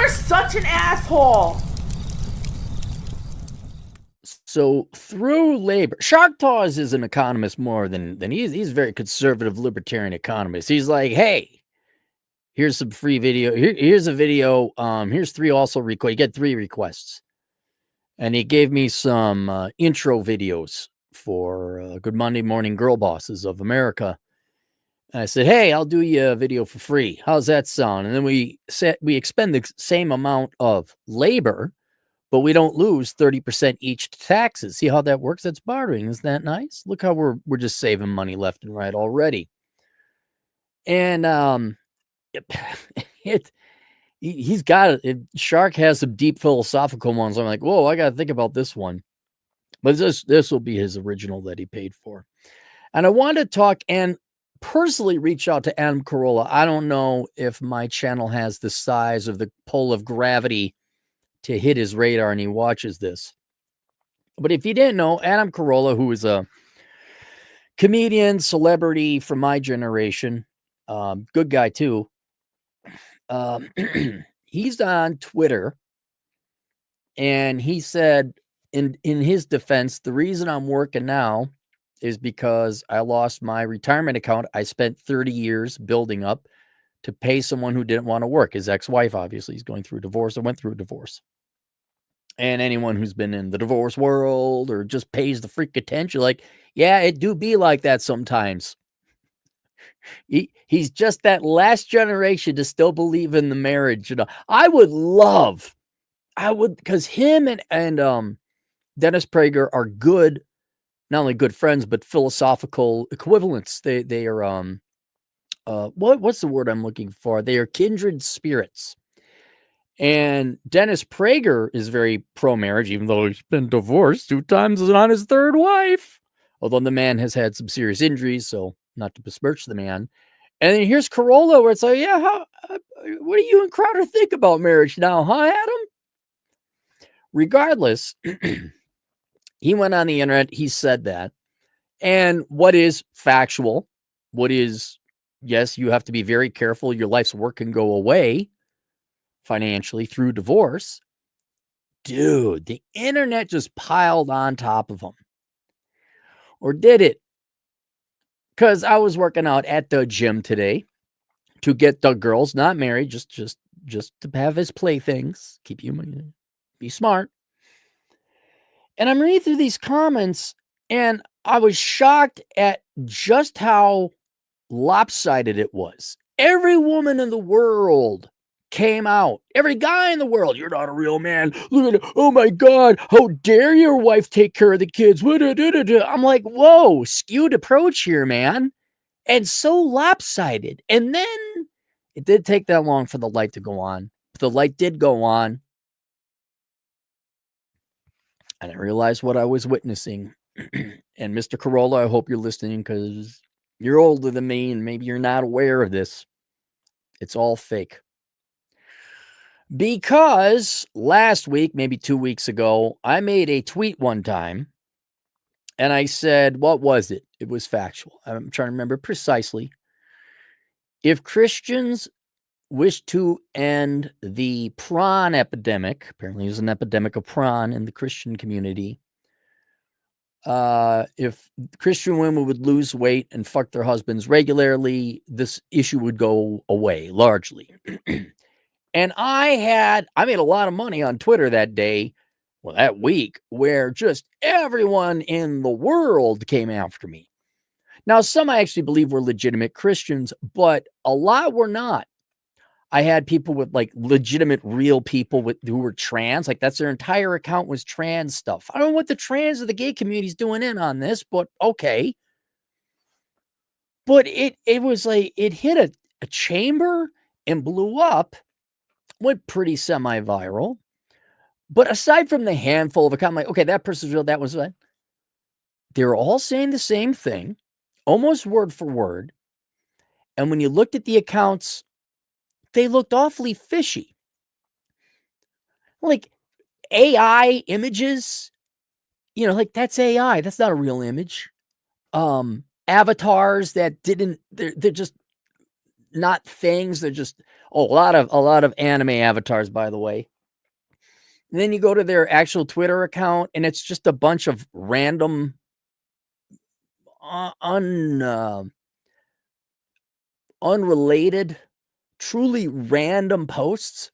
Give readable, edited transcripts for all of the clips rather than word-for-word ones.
You're such an asshole. So through labor, Shark Tawes is an economist more than he's a very conservative libertarian economist. He's like, hey, here's some free video. Here's a video. Here's three also requests. You get 3 requests. And he gave me some intro videos for Good Monday Morning Girl Bosses of America. And I said, hey, I'll do you a video for free. How's that sound? And then we expend the same amount of labor, but we don't lose 30% each to taxes. See how that works? That's bartering. Isn't that nice? Look how we're just saving money left and right already. And he's got it. Shark has some deep philosophical ones. I'm like, whoa, I got to think about this one. But this will be his original that he paid for. And I wanted to talk and personally reach out to Adam Carolla. I don't know if my channel has the size of the pull of gravity to hit his radar and he watches this. But if you didn't know, Adam Carolla, who is a comedian, celebrity from my generation, good guy too. He's on Twitter and he said in his defense, the reason I'm working now is because I lost my retirement account. I spent 30 years building up to pay someone who didn't want to work. His ex-wife, obviously, is going through a divorce or went through a divorce. And anyone who's been in the divorce world or just pays the freak attention, like, yeah, it do be like that sometimes. He's just that last generation to still believe in the marriage. You know, I would, because him and Dennis Prager are good, not only good friends, but philosophical equivalents. They are what's the word I'm looking for? They are kindred spirits. And Dennis Prager is very pro-marriage, even though he's been divorced 2 times and on his 3rd wife. Although the man has had some serious injuries, so not to besmirch the man. And then here's Carolla, where it's like, yeah, what do you and Crowder think about marriage now, huh, Adam? Regardless, he went on the internet, he said that. And what is factual, what is, yes, you have to be very careful. Your life's work can go away financially through divorce. Dude, the internet just piled on top of him. Or did it? Because I was working out at the gym today to get the girls, not married, just to have his playthings, keep you, be smart. And I'm reading through these comments, and I was shocked at just how lopsided it was. Every woman in the world came out. Every guy in the world, you're not a real man. Look at it. Oh my God, how dare your wife take care of the kids? I'm like, whoa, skewed approach here, man. And so lopsided. And then it did take that long for the light to go on. But the light did go on. And I realized what I was witnessing. And Mr. Carolla, I hope you're listening because you're older than me and maybe you're not aware of this. It's all fake. Because last week, maybe 2 weeks ago, I made a tweet one time and I said, what was it? It was factual. I'm trying to remember precisely. If Christians wish to end the prawn epidemic, apparently there's an epidemic of prawn in the Christian community, if Christian women would lose weight and fuck their husbands regularly, this issue would go away largely. And I made a lot of money on Twitter that day, well, that week, where just everyone in the world came after me. Now, some I actually believe were legitimate Christians, but a lot were not. I had people with like legitimate real people who were trans, like that's their entire account was trans stuff. I don't know what the trans or the gay community is doing in on this, but okay. But it was like it hit a chamber and blew up, went pretty semi-viral. But aside from the handful of accounts, like, okay, that person's real, that was right. They were all saying the same thing, almost word for word. And when you looked at the accounts, they looked awfully fishy. Like AI images, you know, like that's AI. That's not a real image. Avatars that they're just not things. They're just Oh, a lot of anime avatars, by the way. And then you go to their actual Twitter account, and it's just a bunch of random, unrelated, truly random posts.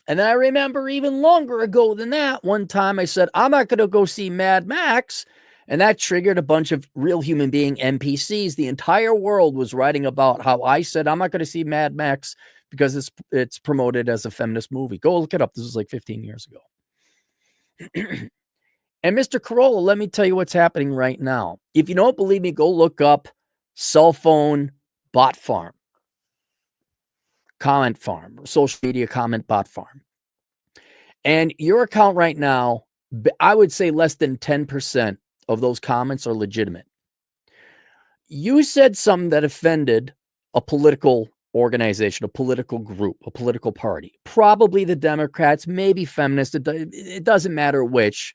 And then I remember even longer ago than that, one time I said, I'm not going to go see Mad Max. And that triggered a bunch of real human being NPCs. The entire world was writing about how I said, I'm not going to see Mad Max because it's promoted as a feminist movie. Go look it up. This was like 15 years ago. And Mr. Carolla, let me tell you what's happening right now. If you don't believe me, go look up cell phone bot farm, comment farm, or social media comment bot farm. And your account right now, I would say less than 10% of those comments are legitimate. You said something that offended a political organization, a political group, a political party, probably the Democrats, maybe feminists. It doesn't matter which,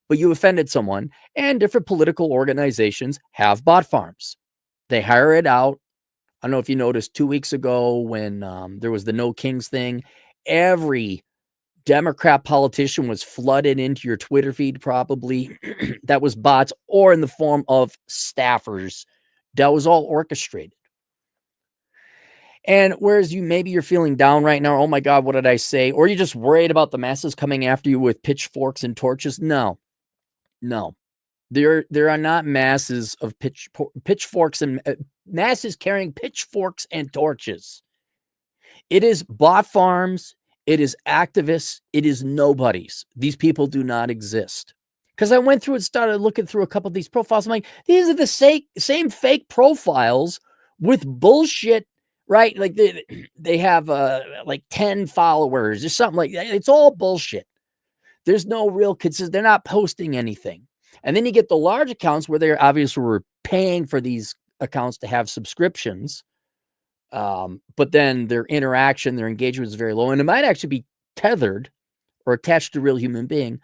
but you offended someone. And different political organizations have bot farms. They hire it out. I don't know if you noticed 2 weeks ago when there was the No Kings thing, every Democrat politician was flooded into your Twitter feed, probably that was bots or in the form of staffers. That was all orchestrated. And whereas maybe you're feeling down right now, oh my God, what did I say? Or you're just worried about the masses coming after you with pitchforks and torches. No. There are not masses of pitchforks and masses carrying pitchforks and torches. It is bot farms. It is activists. It is nobodies. These people do not exist. Because I went through and started looking through a couple of these profiles. I'm like, these are the same fake profiles with bullshit, right? Like they have like 10 followers or something like that. It's all bullshit. There's no real consistent. They're not posting anything. And then you get the large accounts where they're obviously were paying for these accounts to have subscriptions. But then their interaction, their engagement is very low. And it might actually be tethered or attached to a real human being,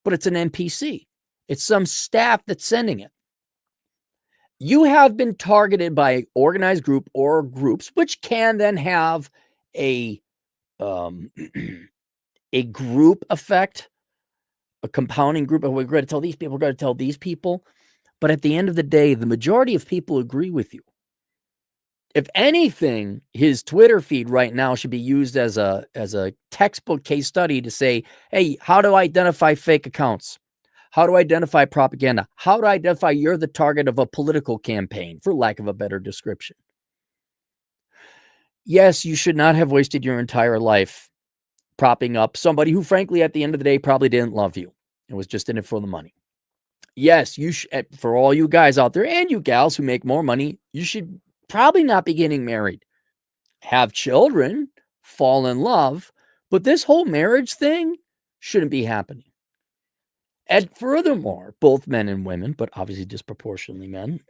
but it's an NPC. It's some staff that's sending it. You have been targeted by an organized group or groups, which can then have a group effect, a compounding group. We're going to tell these people, we're going to tell these people. But at the end of the day, the majority of people agree with you. If anything, his Twitter feed right now should be used as a textbook case study to say, hey, how to identify fake accounts? How to identify propaganda? How to identify you're the target of a political campaign, for lack of a better description. Yes, you should not have wasted your entire life propping up somebody who, frankly, at the end of the day, probably didn't love you and was just in it for the money. Yes, you should, for all you guys out there and you gals who make more money, you should probably not be getting married, have children, fall in love, but this whole marriage thing shouldn't be happening. And furthermore, both men and women, but obviously disproportionately men,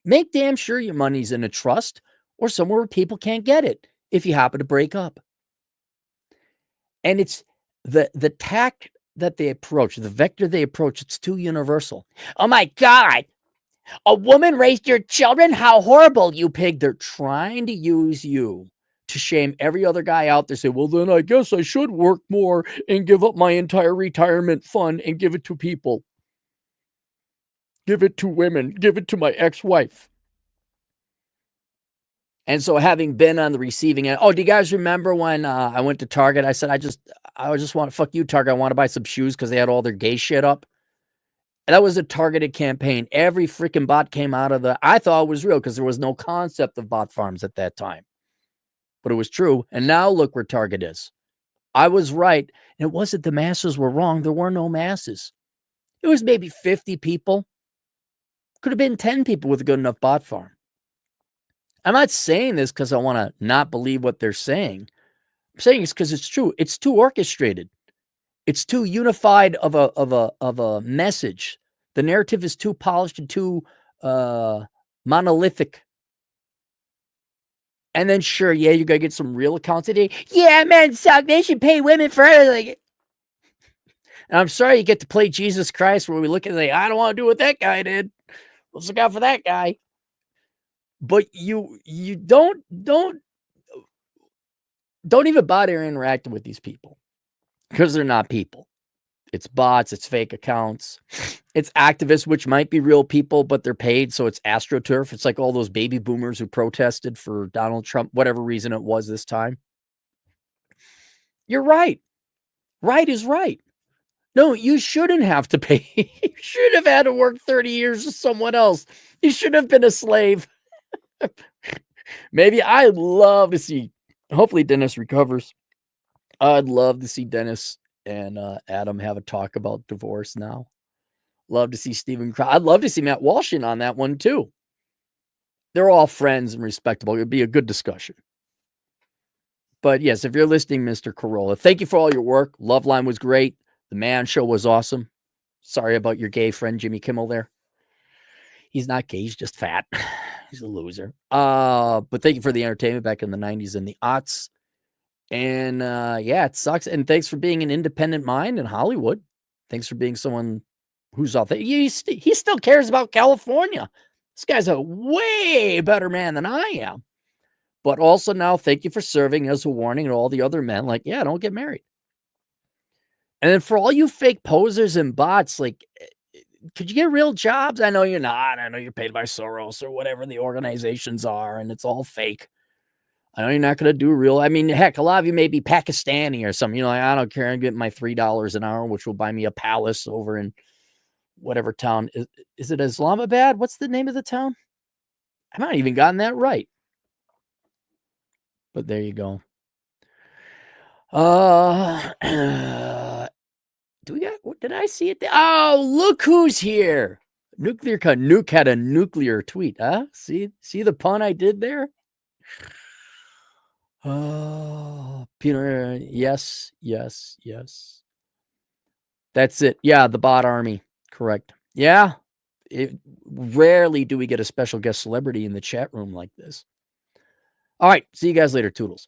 make damn sure your money's in a trust or somewhere where people can't get it if you happen to break up. And it's the tact that they approach, the vector they approach, it's too universal. Oh my God, a woman raised your children? How horrible, you pig. They're trying to use you to shame every other guy out there. Say, well, then I guess I should work more and give up my entire retirement fund and give it to people. Give it to women. Give it to my ex-wife. And so having been on the receiving end, do you guys remember when I went to Target? I said, I just want to fuck you, Target. I want to buy some shoes because they had all their gay shit up. And that was a targeted campaign. Every freaking bot came out of I thought it was real because there was no concept of bot farms at that time. But it was true. And now look where Target is. I was right. And it wasn't the masses were wrong. There were no masses. It was maybe 50 people. Could have been 10 people with a good enough bot farm. I'm not saying this because I want to not believe what they're saying. I'm saying it's because it's true. It's too orchestrated. It's too unified of a message. The narrative is too polished and too monolithic. And then sure, yeah, you gotta get some real accounts today. Yeah, men suck. They should pay women for everything. And I'm sorry you get to play Jesus Christ where we look and say, I don't want to do what that guy did. Let's look out for that guy. But you don't don't even bother interacting with these people because they're not people. It's bots, it's fake accounts, it's activists, which might be real people, but they're paid. So it's AstroTurf. It's like all those baby boomers who protested for Donald Trump, whatever reason it was this time. You're right. Right is right. No, you shouldn't have to pay. You should have had to work 30 years with someone else. You should have been a slave. Maybe I'd love to see, hopefully Dennis recovers. I'd love to see Dennis and Adam have a talk about divorce now. Love to see Stephen. I'd love to see Matt Walsh in on that one too. They're all friends and respectable. It'd be a good discussion. But yes, if you're listening, Mr. Carolla, thank you for all your work. Loveline was great. The Man Show was awesome. Sorry about your gay friend, Jimmy Kimmel there. He's not gay. He's just fat. He's a loser. But thank you for the entertainment back in the 90s and the aughts. And yeah, it sucks. And thanks for being an independent mind in Hollywood. Thanks for being someone who's authentic. He still cares about California. This guy's a way better man than I am. But also now, thank you for serving as a warning to all the other men. Like, yeah, don't get married. And then for all you fake posers and bots, like, could you get real jobs? I know you're not. I know you're paid by Soros or whatever the organizations are, and it's all fake. I know you're not going to do real. I mean, heck, a lot of you may be Pakistani or something. You know, like, I don't care. I'm getting my $3 an hour, which will buy me a palace over in whatever town. Is it Islamabad? What's the name of the town? I've not even gotten that right. But there you go. Do we got, did I see it? Oh, look who's here. Nuke had a nuclear tweet. Huh? See the pun I did there? Oh, Peter. Yes. That's it. Yeah, the bot army. Correct. Yeah. Rarely do we get a special guest celebrity in the chat room like this. All right. See you guys later. Toodles.